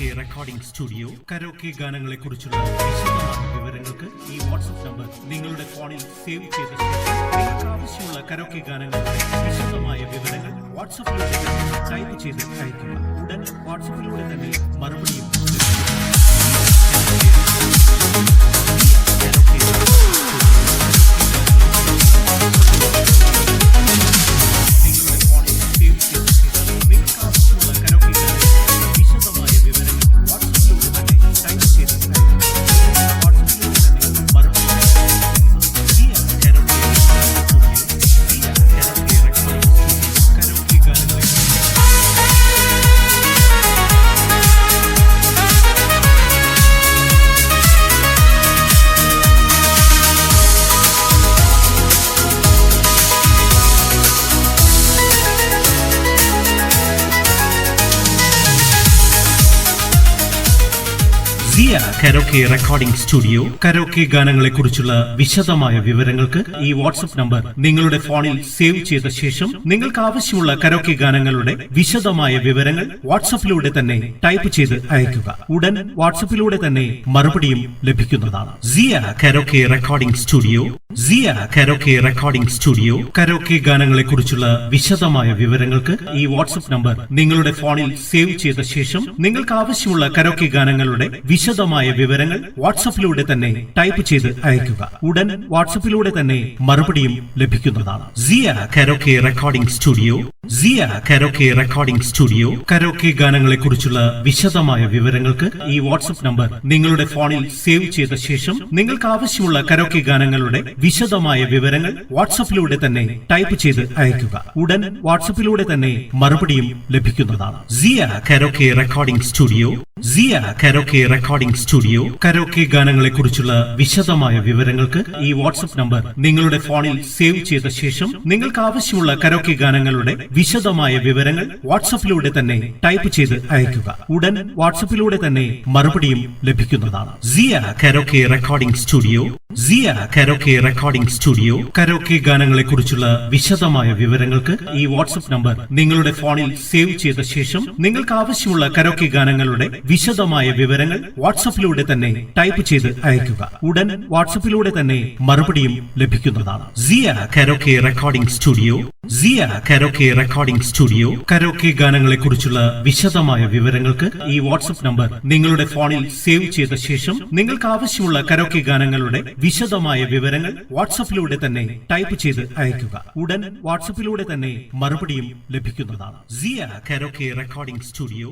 Karaoke recording studio karaoke ഗാനങ്ങളെ കുറിച്ചുള്ള വിശദമായ വിവരങ്ങൾക്ക് ഈ വാട്സ്ആപ്പ് നമ്പർ നിങ്ങളുടെ ഫോണിൽ സേവ് ചെയ്ത ശേഷം നിങ്ങൾക്ക് ആവശ്യമുള്ള കരോക്കെ ഗാനങ്ങളുടെ വിശദമായ വിവരങ്ങൾ വാട്സ്ആപ്പിലൂടെ ടൈപ്പ് ചെയ്ത് അയക്കുക. ഉടൻ വാട്സ്ആപ്പിലൂടെ തന്നെ മറുപടിയും സിയ കരോക്കെ റെക്കോർഡിംഗ് സ്റ്റുഡിയോ കരോക്കെ ഗാനങ്ങളെ കുറിച്ചുള്ള വിശദമായ വിവരങ്ങൾക്ക് ഈ വാട്സ്ആപ്പ് നമ്പർ നിങ്ങളുടെ ഫോണിൽ സേവ് ചെയ്ത ശേഷം നിങ്ങൾക്ക് ആവശ്യമുള്ള കരോക്കെ ഗാനങ്ങളുടെ വിശദമായ വിവരങ്ങൾ വാട്സ്ആപ്പിലൂടെ തന്നെ ടൈപ്പ് ചെയ്ത് അയക്കുക. ഉടൻ വാട്സ്ആപ്പിലൂടെ തന്നെ മറുപടിയും ലഭിക്കുന്നതാണ്. സിയ കരോക്കെ റെക്കോർഡിംഗ് സ്റ്റുഡിയോ സിയ കരോക്കെ റെക്കോർഡിംഗ് സ്റ്റുഡിയോ കരോക്കെ ഗാനങ്ങളെ കുറിച്ചുള്ള വിശദമായ വിവരങ്ങൾക്ക് ഈ വാട്സ്ആപ്പ് നമ്പർ നിങ്ങളുടെ ഫോണിൽ സേവ് ചെയ്ത ശേഷം നിങ്ങൾക്ക് ആവശ്യമുള്ള കരോക്കെ ഗാനങ്ങളുടെ വിശദമായ വിവരങ്ങൾ വാട്സ്ആപ്പിലൂടെ തന്നെ ടൈപ്പ് ചെയ്ത് അയക്കുക. ഉടൻ വാട്സ്ആപ്പിലൂടെ തന്നെ മറുപടിയും ലഭിക്കുന്നതാണ്. സിയ കരോക്കെ റെക്കോർഡിംഗ് സ്റ്റുഡിയോ സിയ കരോക്കെ റെക്കോർഡിംഗ് സ്റ്റുഡിയോ കരോക്കെ ഗാനങ്ങളെ കുറിച്ചുള്ള വിശദമായ വിവരങ്ങൾക്ക് ഈ വാട്സ്ആപ്പ് നമ്പർ നിങ്ങളുടെ ഫോണിൽ സേവ് ചെയ്ത ശേഷം നിങ്ങൾക്ക് ആവശ്യമുള്ള കരോക്കെ ഗാനങ്ങളുടെ വിശദമായ വിവരങ്ങൾ വാട്സ്ആപ്പിലൂടെ തന്നെ ടൈപ്പ് ചെയ്ത് അയക്കുക. ഉടൻ വാട്സ്ആപ്പിലൂടെ തന്നെ മറുപടിയും ലഭിക്കുന്നതാണ്. സിയ കരോക്കെ റെക്കോർഡിംഗ് സ്റ്റുഡിയോ സിയ കരോക്കെ റെക്കോർഡിംഗ് സ്റ്റുഡിയോ കരോക്കെ ഗാനങ്ങളെ കുറിച്ചുള്ള വിശദമായ വിവരങ്ങൾക്ക് ഈ വാട്സ്ആപ്പ് നമ്പർ നിങ്ങളുടെ ഫോണിൽ സേവ് ചെയ്ത ശേഷം നിങ്ങൾക്ക് ആവശ്യമുള്ള കരോക്കെ ഗാനങ്ങളുടെ വിശദമായ വിവരങ്ങൾ വാട്സ്ആപ്പിലൂടെ തന്നെ ടൈപ്പ് ചെയ്ത് അയക്കുക. ഉടൻ വാട്സ്ആപ്പിലൂടെ തന്നെ മറുപടിയും ലഭിക്കുന്നതാണ്. സിയ കരോക്കെ റെക്കോർഡിംഗ് സ്റ്റുഡിയോ സിയ കരോക്കെ റെക്കോർഡിംഗ് സ്റ്റുഡിയോ കരോക്കെ ഗാനങ്ങളെ കുറിച്ചുള്ള വിശദമായ വിവരങ്ങൾക്ക് ഈ വാട്സ്ആപ്പ് നമ്പർ നിങ്ങളുടെ ഫോണിൽ സേവ് ചെയ്ത ശേഷം നിങ്ങൾക്ക് ആവശ്യമുള്ള കരോക്കെ ഗാനങ്ങളുടെ വിശദമായ വിവരങ്ങൾ വാട്സ്ആപ്പിലൂടെ തന്നെ ടൈപ്പ് ചെയ്ത് അയക്കുക. ഉടൻ വാട്സ്ആപ്പിലൂടെ തന്നെ മറുപടിയും ലഭിക്കുന്നതാണ്. സിയ കരോക്കെ റെക്കോർഡിംഗ് സ്റ്റുഡിയോ സിയ കരോക്കെ റെക്കോർഡിംഗ് സ്റ്റുഡിയോ കരോക്കെ ഗാനങ്ങളെ കുറിച്ചുള്ള വിശദമായ വിവരങ്ങൾക്ക് ഈ വാട്സ്ആപ്പ് നമ്പർ നിങ്ങളുടെ ഫോണിൽ സേവ് ചെയ്ത ശേഷം നിങ്ങൾക്ക് ആവശ്യമുള്ള കരോക്കെ ഗാനങ്ങളുടെ വിശദമായ വിവരങ്ങൾ വാട്സ്ആപ്പിലൂടെ തന്നെ ടൈപ്പ് ചെയ്ത് അയക്കുക. ഉടൻ വാട്സ്ആപ്പിലൂടെ തന്നെ മറുപടിയും ലഭിക്കുന്നതാണ്. സിയ കരോക്കെ റെക്കോർഡിംഗ് സ്റ്റുഡിയോ